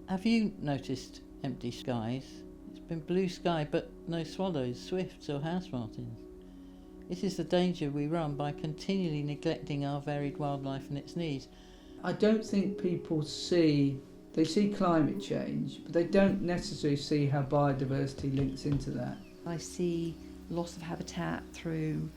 Have you noticed empty skies? It's been blue sky but no swallows, swifts or house martins. This is the danger we run by continually neglecting our varied wildlife and its needs. I don't think people see climate change, but they don't necessarily see how biodiversity links into that. I see loss of habitat through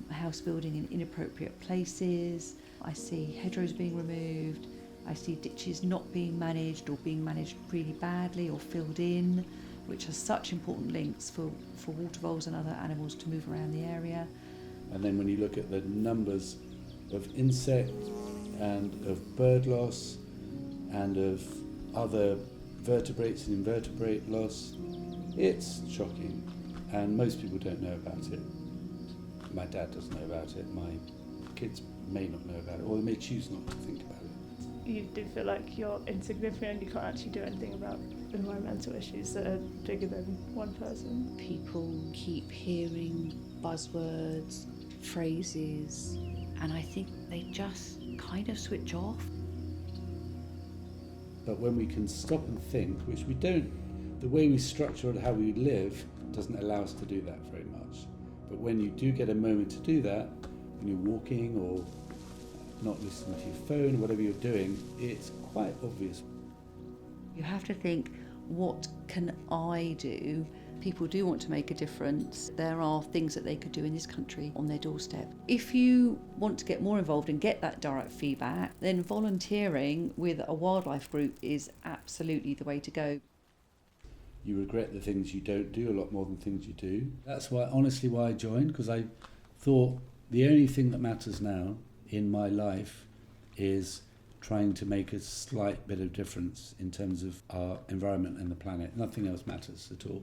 house building in inappropriate places. I see hedgerows being removed. I see ditches not being managed or being managed really badly or filled in, which has such important links for water voles and other animals to move around the area. And then when you look at the numbers of insect and of bird loss and of other vertebrates and invertebrate loss, it's shocking. And most people don't know about it. My dad doesn't know about it, my kids may not know about it, or they may choose not to think about it. You do feel like you're insignificant, you can't actually do anything about environmental issues that are bigger than one person. People keep hearing buzzwords, phrases, and I think they just kind of switch off. But when we can stop and think, which we don't, the way we structure how we live doesn't allow us to do that very much. But when you do get a moment to do that, when you're walking or not listening to your phone, whatever you're doing, it's quite obvious. You have to think, what can I do? People do want to make a difference. There are things that they could do in this country on their doorstep. If you want to get more involved and get that direct feedback, then volunteering with a wildlife group is absolutely the way to go. You regret the things you don't do a lot more than things you do. That's why I joined, because I thought the only thing that matters now in my life is trying to make a slight bit of difference in terms of our environment and the planet. Nothing else matters at all.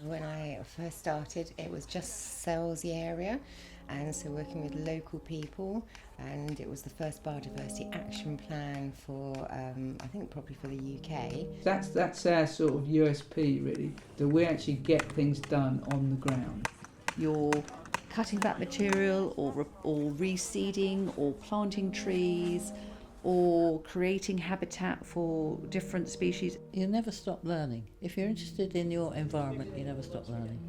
When I first started, it was just Selzy area, and so working with local people, and it was the first biodiversity action plan for, I think probably for the UK. That's our sort of USP really, that we actually get things done on the ground. You're cutting back material or reseeding or planting trees or creating habitat for different species. You never stop learning. If you're interested in your environment, you never stop learning.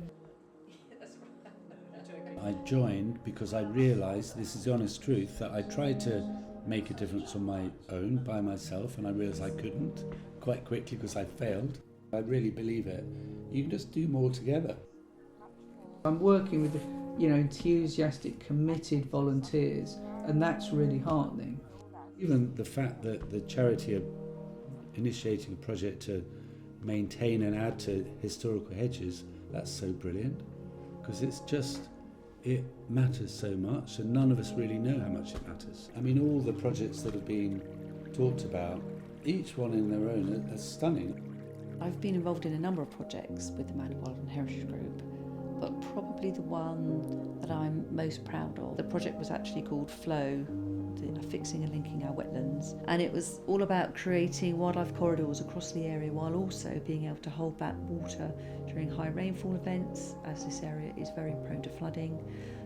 I joined because I realised, this is the honest truth, that I tried to make a difference on my own, by myself, and I realised I couldn't quite quickly because I failed. I really believe it. You can just do more together. I'm working with enthusiastic, committed volunteers, and that's really heartening. Even the fact that the charity are initiating a project to maintain and add to historical hedges, that's so brilliant, because it matters so much, and none of us really know how much it matters. I mean, all the projects that have been talked about, each one in their own, are stunning. I've been involved in a number of projects with the Manhood Wildlife and Heritage Group, but probably the one that I'm most proud of. The project was actually called Flow, fixing and linking our wetlands, and it was all about creating wildlife corridors across the area while also being able to hold back water during high rainfall events, as this area is very prone to flooding.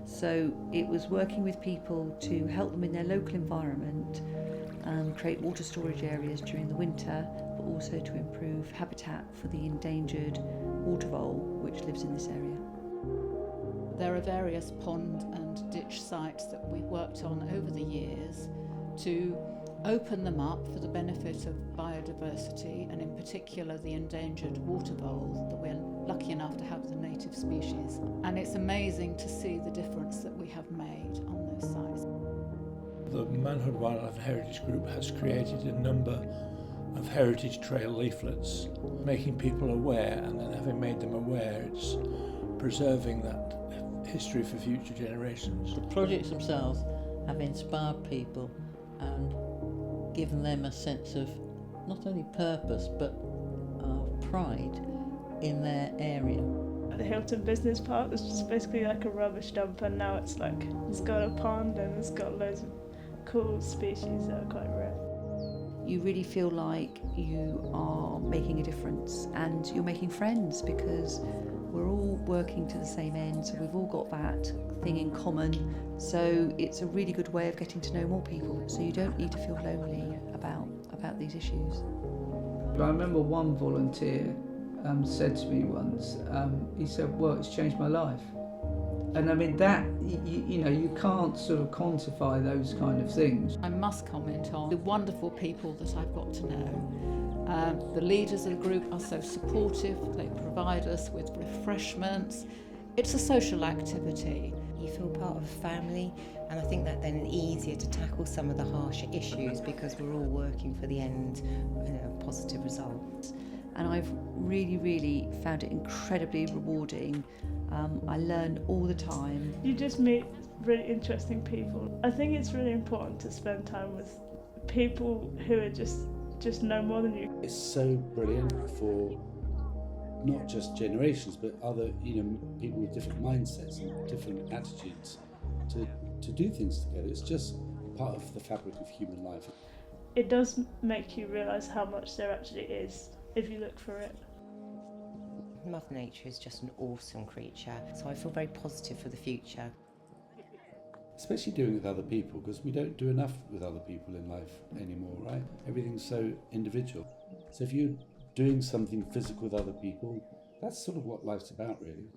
So it was working with people to help them in their local environment, create water storage areas during the winter, but also to improve habitat for the endangered water vole which lives in this area. There are various pond and ditch sites that we've worked on over the years to open them up for the benefit of biodiversity, and in particular the endangered water vole that we're lucky enough to have the native species. And it's amazing to see the difference that we have made on those sites. The Manhood Wildlife and Heritage Group has created a number of heritage trail leaflets, making people aware, and then having made them aware, it's preserving that history for future generations. The projects themselves have inspired people and given them a sense of not only purpose but pride in their area. The Hilton Business Park was just basically like a rubbish dump, and now it's got a pond and it's got loads of cool species that are quite rare. You really feel like you are making a difference and you're making friends, because we're all working to the same end, so we've all got that thing in common. So it's a really good way of getting to know more people, so you don't need to feel lonely about about these issues. But I remember one volunteer said to me once, he said, well, it's changed my life. And I mean, that, you know, you can't sort of quantify those kind of things. I must comment on the wonderful people that I've got to know. The leaders of the group are so supportive, they provide us with refreshments. It's a social activity. You feel part of a family, and I think that then it's easier to tackle some of the harsher issues because we're all working for the end, you know, positive result. And I've really found it incredibly rewarding. I learn all the time. You just meet really interesting people. I think it's really important to spend time with people who are just know more than you. It's so brilliant for not just generations, but other, you know, people with different mindsets and different attitudes to do things together. It's just part of the fabric of human life. It does make you realise how much there actually is if you look for it. Mother Nature is just an awesome creature, so I feel very positive for the future. Especially doing it with other people, because we don't do enough with other people in life anymore, right? Everything's so individual. So if you're doing something physical with other people, that's sort of what life's about, really.